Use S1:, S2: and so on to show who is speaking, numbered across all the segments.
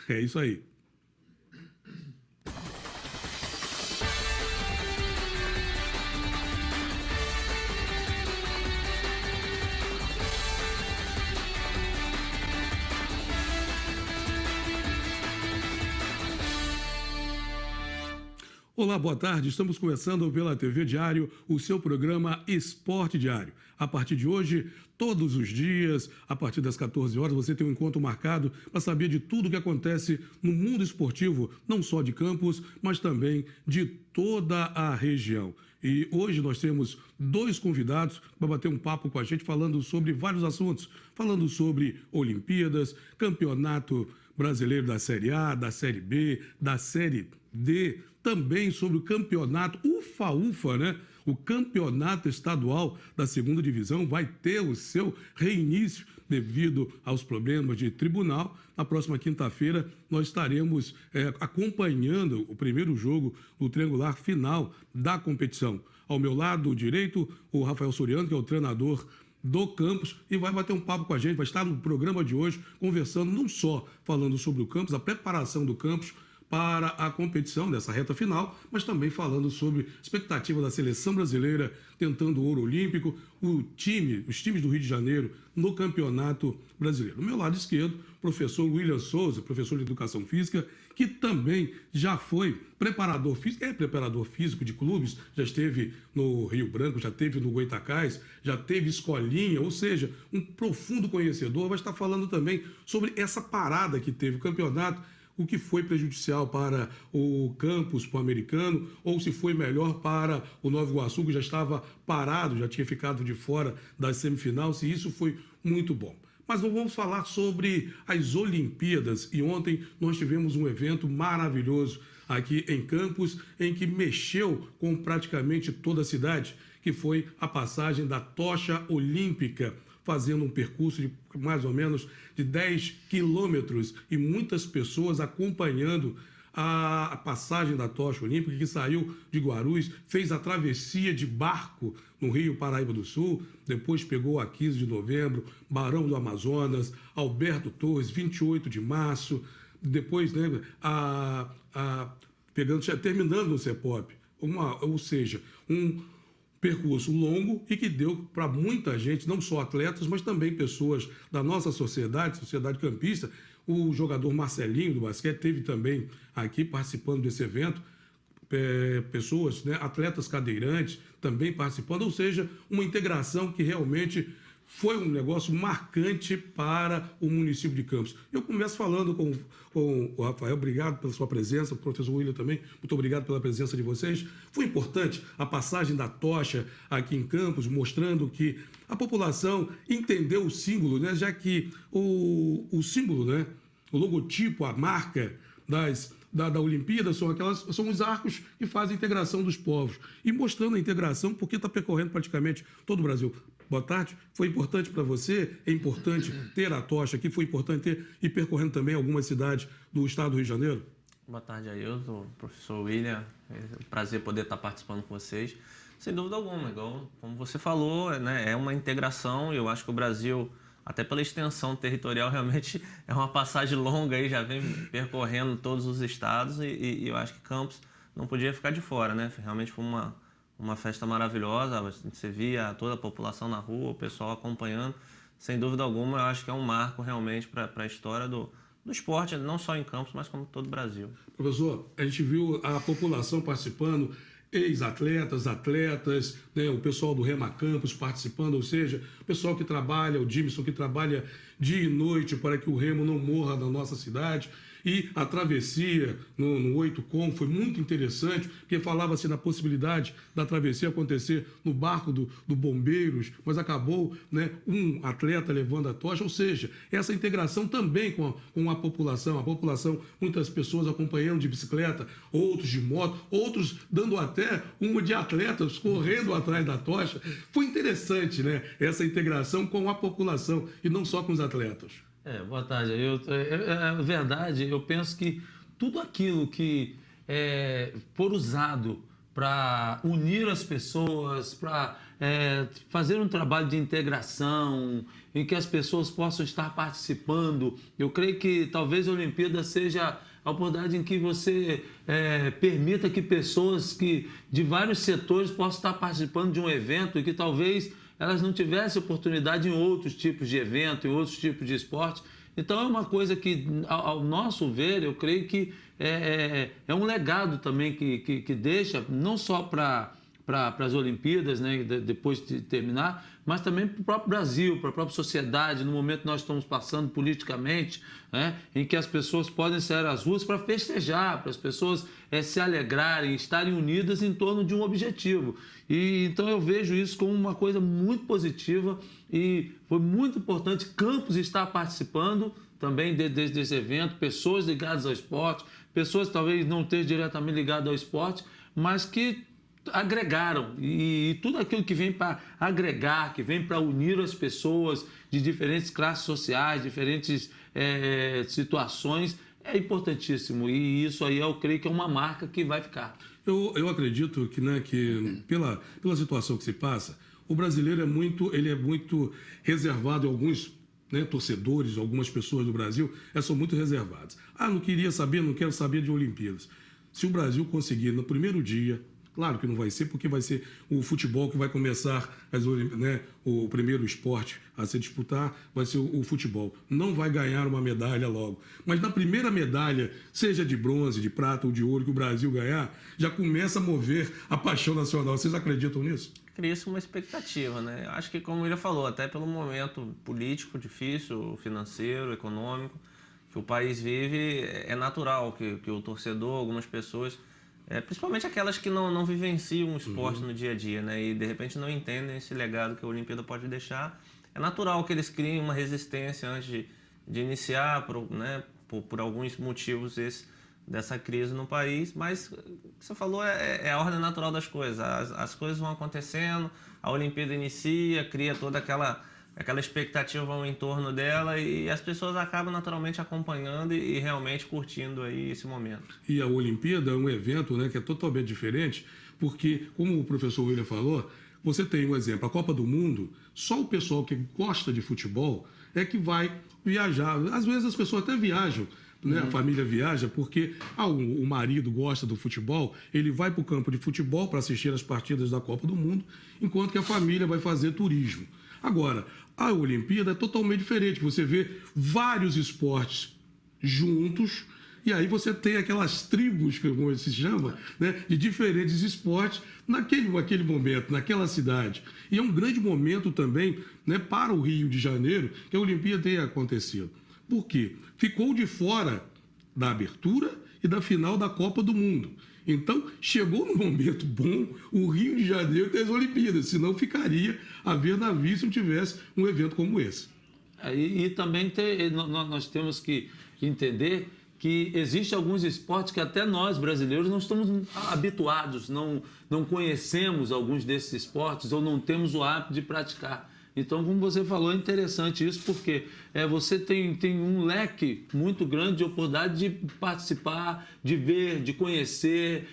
S1: É isso aí. Olá, boa tarde. Estamos começando pela TV Diário, o seu programa Esporte Diário. A partir de hoje, todos os dias, a partir das 14 horas, você tem um encontro marcado para saber de tudo o que acontece no mundo esportivo, não só de Campos, mas também de toda a região. E hoje nós temos dois convidados para bater um papo com a gente, falando sobre vários assuntos, falando sobre Olimpíadas, Campeonato Brasileiro da Série A, da Série B, da Série D, também sobre o campeonato UFA, né? O campeonato estadual da segunda divisão vai ter o seu reinício devido aos problemas de tribunal. Na próxima quinta-feira nós estaremos acompanhando o primeiro jogo do triangular final da competição. Ao meu lado direito, o Rafael Soriano, que é o treinador do Campos, e vai bater um papo com a gente, vai estar no programa de hoje conversando não só falando sobre o Campos, a preparação do Campos para a competição dessa reta final, mas também falando sobre a expectativa da seleção brasileira tentando o ouro olímpico, os times do Rio de Janeiro no Campeonato Brasileiro. No meu lado esquerdo, o professor William Souza, professor de Educação Física, que também já foi preparador físico de clubes, já esteve no Rio Branco, já esteve no Goitacás, já teve escolinha, ou seja, um profundo conhecedor, vai estar falando também sobre essa parada que teve o campeonato, o que foi prejudicial para o Campus Pan-Americano, ou se foi melhor para o Nova Iguaçu, que já estava parado, já tinha ficado de fora da semifinal, se isso foi muito bom. Mas não vamos falar sobre as Olimpíadas, e ontem nós tivemos um evento maravilhoso aqui em Campos, em que mexeu com praticamente toda a cidade, que foi a passagem da tocha olímpica, fazendo um percurso de mais ou menos de 10 quilômetros e muitas pessoas acompanhando a passagem da tocha olímpica, que saiu de Guarulhos, fez a travessia de barco no Rio Paraíba do Sul, depois pegou a 15 de novembro, Barão do Amazonas, Alberto Torres, 28 de março, depois, né, terminando no CEPOP, ou seja, um percurso longo e que deu para muita gente, não só atletas, mas também pessoas da nossa sociedade campista. O jogador Marcelinho do basquete teve também aqui participando desse evento, pessoas, né, atletas cadeirantes também participando, ou seja, uma integração que realmente foi um negócio marcante para o município de Campos. Eu começo falando com o Rafael, obrigado pela sua presença, o professor William também, muito obrigado pela presença de vocês. Foi importante a passagem da tocha aqui em Campos, mostrando que a população entendeu o símbolo, né, já que o símbolo, né, o logotipo, a marca da Olimpíada são os arcos que fazem a integração dos povos. E mostrando a integração, porque está percorrendo praticamente todo o Brasil. Boa tarde. Foi importante para você? É importante ter a tocha aqui? Foi importante ter e percorrendo também algumas cidades do estado do Rio de Janeiro?
S2: Boa tarde, Ailton, professor William. É um prazer poder estar participando com vocês. Sem dúvida alguma, igual como você falou, né, é uma integração e eu acho que o Brasil, até pela extensão territorial, realmente é uma passagem longa aí, já vem percorrendo todos os estados e eu acho que Campos não podia ficar de fora, né? Realmente foi uma festa maravilhosa, você via toda a população na rua, o pessoal acompanhando. Sem dúvida alguma, eu acho que é um marco realmente para a história do esporte, não só em Campos, mas como todo o Brasil.
S1: Professor, a gente viu a população participando, ex-atletas, atletas, né, o pessoal do Rema Campos participando, ou seja, o pessoal que trabalha, o Jimson que trabalha dia e noite para que o remo não morra na nossa cidade. E a travessia no 8Com foi muito interessante, porque falava-se na possibilidade da travessia acontecer no barco do Bombeiros, mas acabou, né, um atleta levando a tocha, ou seja, essa integração também com a população, muitas pessoas acompanhando de bicicleta, outros de moto, outros dando até uma de atletas correndo atrás da tocha. Foi interessante, né, essa integração com a população e não só com os atletas.
S3: Boa tarde. É verdade, eu penso que tudo aquilo que for usado para unir as pessoas, para fazer um trabalho de integração, em que as pessoas possam estar participando. Eu creio que talvez a Olimpíada seja a oportunidade em que você permita que pessoas de vários setores possam estar participando de um evento e que talvez elas não tivessem oportunidade em outros tipos de evento, em outros tipos de esporte. Então é uma coisa que, ao nosso ver, eu creio que é um legado também que deixa, não só para as Olimpíadas, né, depois de terminar, mas também para o próprio Brasil, para a própria sociedade, no momento que nós estamos passando politicamente, né, em que as pessoas podem sair às ruas para festejar, para as pessoas se alegrarem, estarem unidas em torno de um objetivo. E então eu vejo isso como uma coisa muito positiva e foi muito importante Campos estar participando também desse evento, pessoas ligadas ao esporte, pessoas talvez não estejam diretamente ligadas ao esporte, mas que agregaram, e tudo aquilo que vem para agregar, que vem para unir as pessoas de diferentes classes sociais, diferentes situações, é importantíssimo, e isso aí eu creio que é uma marca que vai ficar.
S1: Eu acredito que, né, que pela situação que se passa, o brasileiro é muito reservado em alguns, né, torcedores, algumas pessoas do Brasil são muito reservadas. Não quero saber de Olimpíadas. Se o Brasil conseguir no primeiro dia, claro que não vai ser, porque vai ser o futebol que vai começar, né, o primeiro esporte a se disputar vai ser o futebol. Não vai ganhar uma medalha logo. Mas na primeira medalha, seja de bronze, de prata ou de ouro, que o Brasil ganhar, já começa a mover a paixão nacional. Vocês acreditam nisso?
S2: Cria-se uma expectativa, né? Eu acho que, como ele falou, até pelo momento político difícil, financeiro, econômico, que o país vive, é natural que o torcedor, algumas pessoas... principalmente aquelas que não vivenciam o esporte no dia a dia, né? E de repente não entendem esse legado que a Olimpíada pode deixar. É natural que eles criem uma resistência antes de iniciar, por alguns motivos dessa crise no país, mas o que você falou é a ordem natural das coisas. As coisas vão acontecendo, a Olimpíada inicia, cria toda aquela expectativa em torno dela e as pessoas acabam naturalmente acompanhando e realmente curtindo aí esse momento.
S1: E a Olimpíada é um evento, né, que é totalmente diferente, porque, como o professor William falou, você tem um exemplo, a Copa do Mundo, só o pessoal que gosta de futebol é que vai viajar. Às vezes as pessoas até viajam, né? A família viaja porque o marido gosta do futebol, ele vai para o campo de futebol para assistir as partidas da Copa do Mundo, enquanto que a família vai fazer turismo. Agora, a Olimpíada é totalmente diferente. Você vê vários esportes juntos e aí você tem aquelas tribos, como se chama, né, de diferentes esportes naquele momento, naquela cidade. E é um grande momento também, né, para o Rio de Janeiro que a Olimpíada tenha acontecido. Por quê? Ficou de fora da abertura e da final da Copa do Mundo. Então, chegou no momento bom o Rio de Janeiro ter as Olimpíadas, senão ficaria a ver navio se não tivesse um evento como esse.
S3: E também nós temos que entender que existem alguns esportes que até nós, brasileiros, não estamos habituados, não conhecemos alguns desses esportes ou não temos o hábito de praticar. Então, como você falou, é interessante isso, porque você tem um leque muito grande de oportunidade de participar, de ver, de conhecer,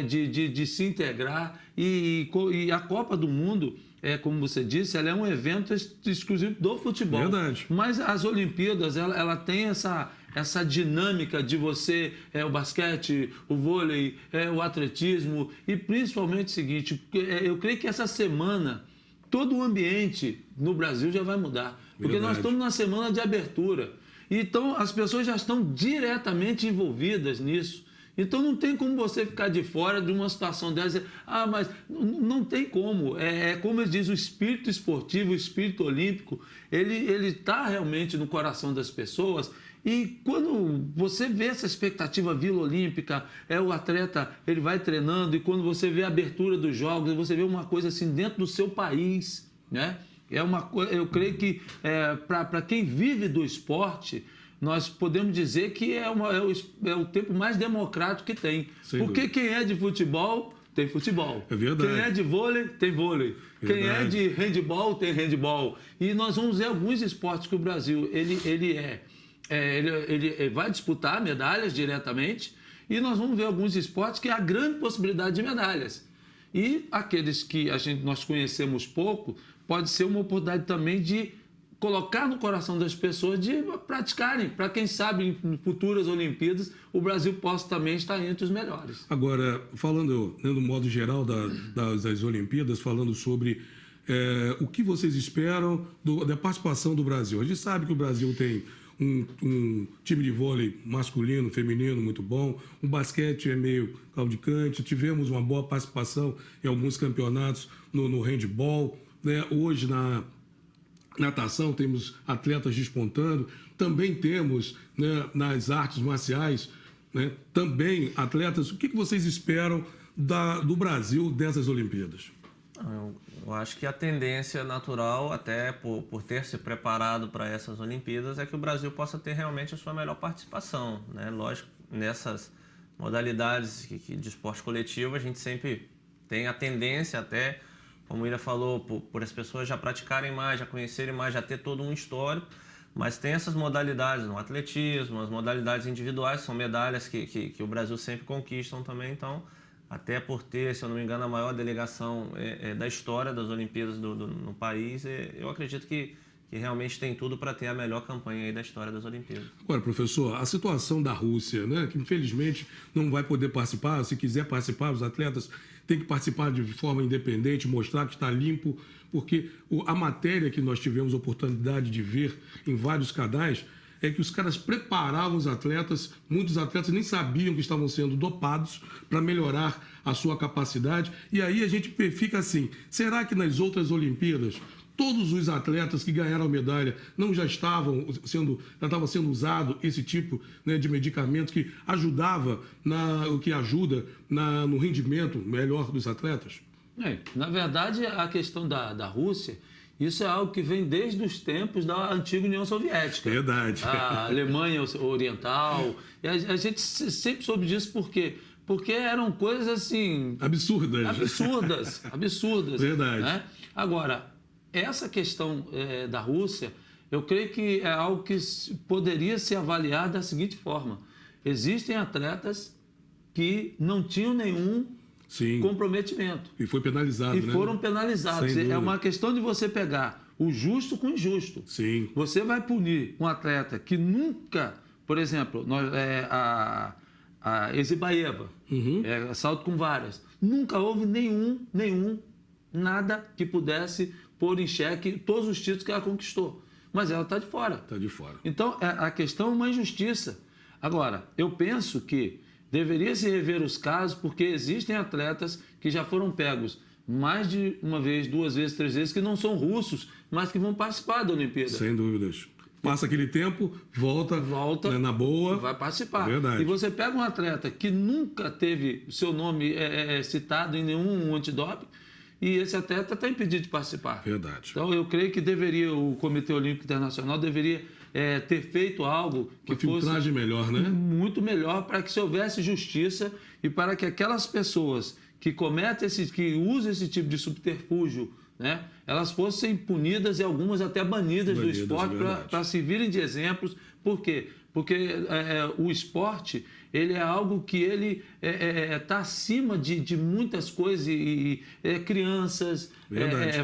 S3: de se integrar. E a Copa do Mundo, como você disse, ela é um evento exclusivo do futebol.
S1: Verdade.
S3: Mas as Olimpíadas, ela tem essa dinâmica de você, o basquete, o vôlei, o atletismo e principalmente o seguinte, eu creio que essa semana todo o ambiente no Brasil já vai mudar. Porque
S1: Verdade.
S3: nós estamos na semana de abertura. Então, as pessoas já estão diretamente envolvidas nisso. Então, não tem como você ficar de fora de uma situação dessa. Mas não tem como. Como ele diz, o espírito esportivo, o espírito olímpico, ele está realmente no coração das pessoas. E quando você vê essa expectativa Vila Olímpica, o atleta, ele vai treinando, e quando você vê a abertura dos jogos, você vê uma coisa assim dentro do seu país, né? Eu creio que para quem vive do esporte, nós podemos dizer que é o tempo mais democrático que tem.
S1: Sem
S3: Porque
S1: dúvida.
S3: Quem é de futebol, tem futebol.
S1: É verdade.
S3: Quem é de vôlei, tem vôlei.
S1: Verdade.
S3: Quem é de handebol, tem handebol. E nós vamos ver alguns esportes que o Brasil, ele vai disputar medalhas diretamente, e nós vamos ver alguns esportes que há grande possibilidade de medalhas. E aqueles que nós conhecemos pouco, pode ser uma oportunidade também de colocar no coração das pessoas de praticarem, para quem sabe em futuras Olimpíadas o Brasil possa também estar entre os melhores.
S1: Agora, falando no modo geral das Olimpíadas, falando sobre o que vocês esperam da participação do Brasil. A gente sabe que o Brasil tem um time de vôlei masculino, feminino muito bom, o basquete é meio claudicante, tivemos uma boa participação em alguns campeonatos no handball, né? Hoje na natação temos atletas despontando, também temos, né, nas artes marciais, né, também atletas. O que vocês esperam do Brasil dessas Olimpíadas?
S2: Eu acho que a tendência natural, até por ter se preparado para essas Olimpíadas, é que o Brasil possa ter realmente a sua melhor participação, né? Lógico, nessas modalidades de esporte coletivo, a gente sempre tem a tendência até, como o William falou, por as pessoas já praticarem mais, já conhecerem mais, já ter todo um histórico, mas tem essas modalidades no atletismo, as modalidades individuais, são medalhas que o Brasil sempre conquistam também, então, até por ter, se eu não me engano, a maior delegação da história das Olimpíadas no país, eu acredito que realmente tem tudo para ter a melhor campanha aí da história das Olimpíadas.
S1: Agora, professor, a situação da Rússia, né, que infelizmente não vai poder participar, se quiser participar, os atletas têm que participar de forma independente, mostrar que está limpo, porque a matéria que nós tivemos a oportunidade de ver em vários canais é que os caras preparavam os atletas, muitos atletas nem sabiam que estavam sendo dopados para melhorar a sua capacidade, e aí a gente fica assim, será que nas outras Olimpíadas todos os atletas que ganharam medalha não já estavam sendo usado esse tipo, né, de medicamento que ajudava no rendimento melhor dos atletas?
S3: Na verdade, a questão da Rússia, isso é algo que vem desde os tempos da antiga União Soviética.
S1: Verdade.
S3: A Alemanha Oriental. E a gente sempre soube disso por quê? Porque eram coisas assim... Absurdas.
S1: Verdade.
S3: Né? Agora, essa questão da Rússia, eu creio que é algo que poderia ser avaliado da seguinte forma. Existem atletas que não tinham nenhum comprometimento.
S1: E foi penalizado, né?
S3: E foram penalizados. É uma questão de você pegar o justo com o injusto.
S1: Sim.
S3: Você vai punir um atleta que nunca, por exemplo, a Ezibaeva, salto com varas, nunca houve nada que pudesse pôr em xeque todos os títulos que ela conquistou. Mas ela está de fora.
S1: Está de fora.
S3: Então, a questão é uma injustiça. Agora, eu penso que deveria se rever os casos, porque existem atletas que já foram pegos mais de uma vez, 2 vezes, 3 vezes, que não são russos, mas que vão participar da Olimpíada.
S1: Sem dúvidas. Passa aquele tempo, volta né, na boa.
S3: Vai participar.
S1: Verdade.
S3: E você pega um atleta que nunca teve o seu nome citado em nenhum antidoping, e esse atleta está impedido de participar.
S1: Verdade.
S3: Então, eu creio que o Comitê Olímpico Internacional deveria ter feito algo que
S1: uma filtragem
S3: fosse
S1: melhor, né?
S3: Muito melhor, para que se houvesse justiça e para que aquelas pessoas que usam esse tipo de subterfúgio, né, elas fossem punidas e algumas até banidas do esporte para servirem de exemplos. Por quê? Porque o esporte, ele é algo que ele está acima de muitas coisas, crianças,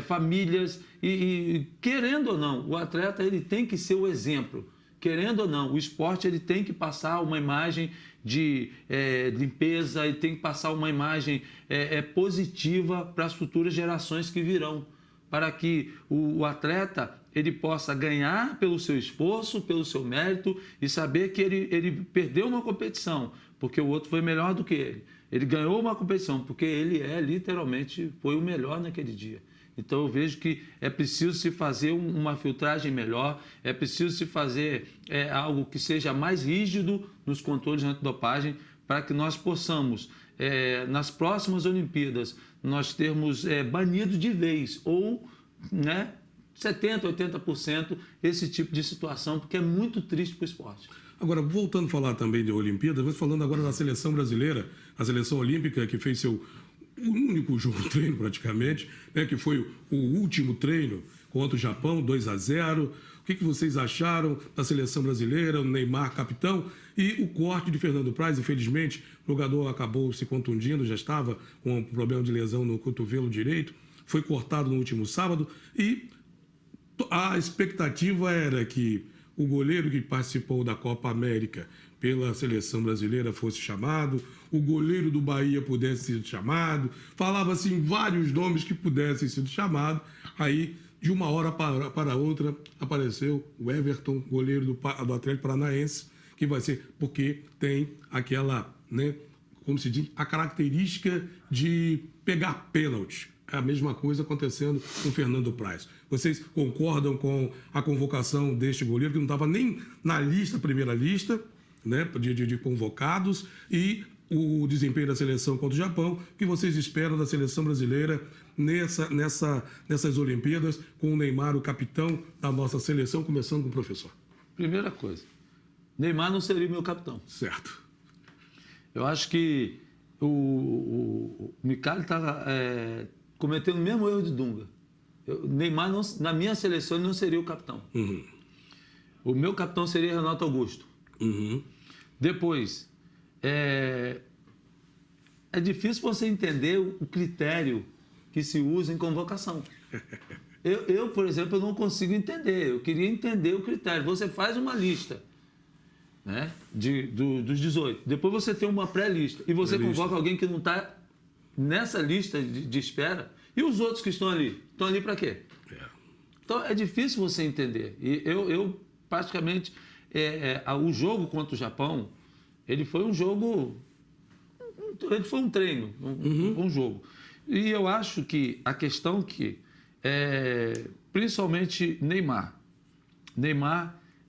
S3: famílias, e querendo ou não, o atleta ele tem que ser o exemplo. Querendo ou não, o esporte ele tem que passar uma imagem de limpeza, ele tem que passar uma imagem positiva para as futuras gerações que virão, para que o atleta ele possa ganhar pelo seu esforço, pelo seu mérito, e saber que ele perdeu uma competição porque o outro foi melhor do que ele. Ele ganhou uma competição porque ele literalmente foi o melhor naquele dia. Então eu vejo que é preciso se fazer uma filtragem melhor, é preciso se fazer algo que seja mais rígido nos controles antidopagem, para que nós possamos, nas próximas Olimpíadas, nós termos banido de vez, ou 70%, 80% esse tipo de situação, porque é muito triste para o esporte.
S1: Agora, voltando a falar também de Olimpíadas, mas falando agora da seleção brasileira, a seleção olímpica que fez o único jogo treino praticamente, né, que foi o último treino contra o Japão, 2-0, O que vocês acharam da seleção brasileira, o Neymar capitão e o corte de Fernando Praz? Infelizmente, o jogador acabou se contundindo, já estava com um problema de lesão no cotovelo direito, foi cortado no último sábado e a expectativa era que o goleiro que participou da Copa América pela seleção brasileira fosse chamado, o goleiro do Bahia pudesse ser chamado, falava-se em vários nomes que pudessem ser chamados, aí de uma hora para outra apareceu o Everton, goleiro do Atlético Paranaense, que vai ser, porque tem aquela, né, como se diz, a característica de pegar pênalti. É a mesma coisa acontecendo com o Fernando Praz. Vocês concordam com a convocação deste goleiro, que não estava nem na lista, primeira lista, né, de convocados, e o desempenho da seleção contra o Japão? O que vocês esperam da seleção brasileira nessas Olimpíadas, com o Neymar, o capitão da nossa seleção, começando com o professor?
S3: Primeira coisa, Neymar não seria o meu capitão.
S1: Certo.
S3: Eu acho que o Micali está cometendo o mesmo erro de Dunga. Neymar, na minha seleção, ele não seria o capitão.
S1: Uhum.
S3: O meu capitão seria Renato Augusto.
S1: Uhum.
S3: Depois, é difícil você entender o critério que se usa em convocação. Eu, por exemplo, eu não consigo entender. Eu queria entender o critério. Você faz uma lista, né, dos 18. Depois você tem uma pré-lista. E você convoca alguém que não está nessa lista de espera. E os outros que estão ali? Estão ali para quê? Então, é difícil você entender. E eu praticamente... o jogo contra o Japão, ele foi um jogo... Ele foi um treino, um jogo. E eu acho que a questão que... principalmente Neymar,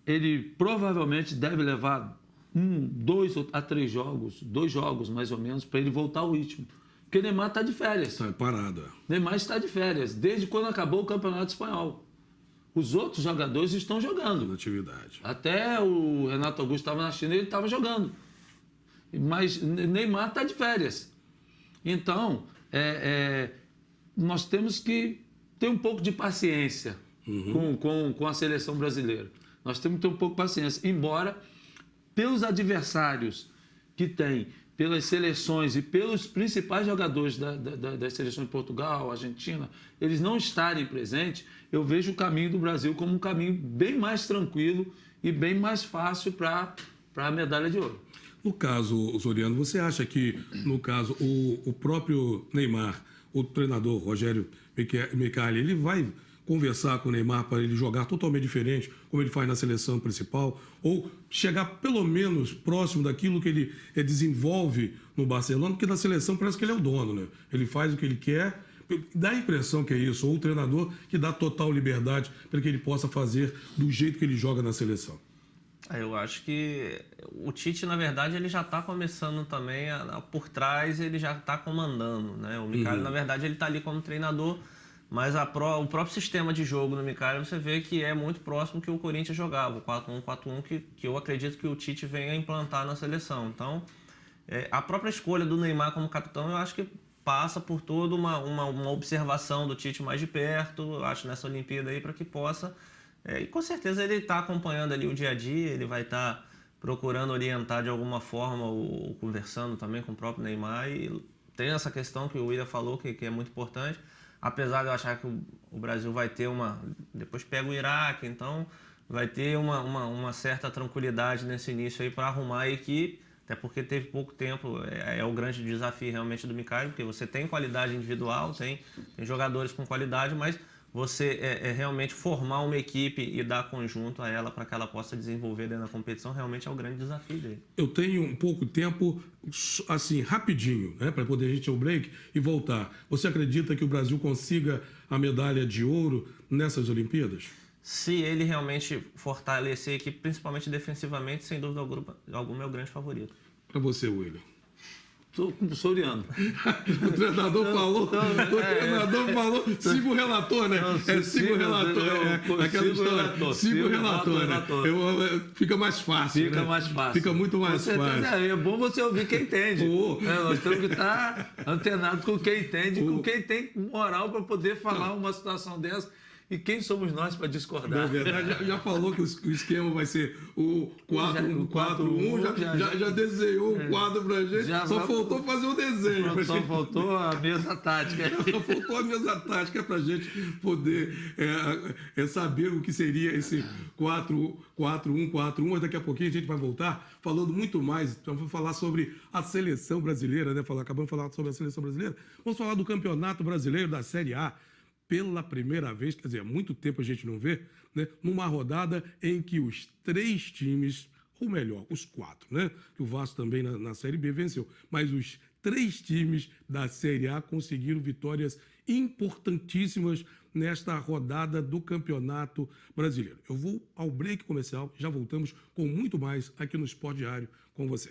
S3: ele provavelmente deve levar 2 a 3 jogos, 2 jogos mais ou menos, para ele voltar ao ritmo. Porque Neymar está de férias.
S1: Está parado.
S3: Neymar está de férias, desde quando acabou o Campeonato Espanhol. Os outros jogadores estão jogando.
S1: Na atividade.
S3: Até o Renato Augusto estava na China e ele estava jogando. Mas Neymar está de férias. Então, nós temos que ter um pouco de paciência com a seleção brasileira. Nós temos que ter um pouco de paciência. Embora, pelos adversários que tem, pelas seleções e pelos principais jogadores das seleções de Portugal, Argentina, eles não estarem presentes, eu vejo o caminho do Brasil como um caminho bem mais tranquilo e bem mais fácil para a medalha de ouro.
S1: No caso, Soriano, você acha que, no caso, o próprio Neymar, o treinador Rogério Micali, ele vai conversar com o Neymar para ele jogar totalmente diferente, como ele faz na seleção principal, ou chegar pelo menos próximo daquilo que ele desenvolve no Barcelona, porque na seleção parece que ele é o dono, né? Ele faz o que ele quer, dá a impressão que é isso, ou o treinador que dá total liberdade para que ele possa fazer do jeito que ele joga na seleção.
S2: Eu acho que o Tite, na verdade, ele já está começando também por trás, ele já está comandando, né? O Micali, na verdade, ele está ali como treinador, mas o próprio sistema de jogo no Micali, você vê que é muito próximo que o Corinthians jogava, o 4-1-4-1, que eu acredito que o Tite venha a implantar na seleção. Então, a própria escolha do Neymar como capitão, eu acho que passa por toda uma observação do Tite mais de perto, eu acho, nessa Olimpíada aí, para que possa... e com certeza ele está acompanhando ali o dia a dia, ele vai estar procurando orientar de alguma forma, ou conversando também com o próprio Neymar, e tem essa questão que o William falou, que é muito importante. Apesar de eu achar que o Brasil vai ter depois pega o Iraque, então vai ter uma certa tranquilidade nesse início aí para arrumar a equipe, até porque teve pouco tempo, é o grande desafio realmente do Micali, porque você tem qualidade individual, tem jogadores com qualidade, mas você realmente formar uma equipe e dar conjunto a ela para que ela possa desenvolver dentro da competição, realmente é o grande desafio dele.
S1: Eu tenho um pouco tempo, assim, rapidinho, né, para poder a gente ir ao break e voltar. Você acredita que o Brasil consiga a medalha de ouro nessas Olimpíadas?
S2: Se ele realmente fortalecer a equipe, principalmente defensivamente, sem dúvida alguma é o grande favorito.
S1: Para você, William.
S3: Estou com o Soriano.
S1: O treinador falou, siga o relator, né? Siga o relator. Aquela história. Siga o relator, né? Fica mais fácil.
S3: Fica mais fácil.
S1: Fica muito mais fácil.
S3: É bom você ouvir quem entende. Nós temos que estar antenados com quem entende, com quem tem moral para poder falar uma situação dessa. E quem somos nós para
S1: Na
S3: discordar?
S1: verdade, já falou que o esquema vai ser o 4-1-4-1, já desenhou um quadro pra gente, só faltou fazer o desenho.
S3: Só faltou a mesa tática.
S1: Só faltou a mesa tática para a gente poder saber o que seria esse 4-1-4-1. Mas daqui a pouquinho a gente vai voltar falando muito mais. Então, vamos falar sobre a seleção brasileira, né? Acabamos de falar sobre a seleção brasileira. Vamos falar do Campeonato Brasileiro da Série A. Pela primeira vez, quer dizer, há muito tempo a gente não vê, né? Numa rodada em que os 3 times, ou melhor, os 4, né? O Vasco também na Série B venceu, mas os 3 times da Série A conseguiram vitórias importantíssimas nesta rodada do Campeonato Brasileiro. Eu vou ao break comercial, já voltamos com muito mais aqui no Sport Diário com você.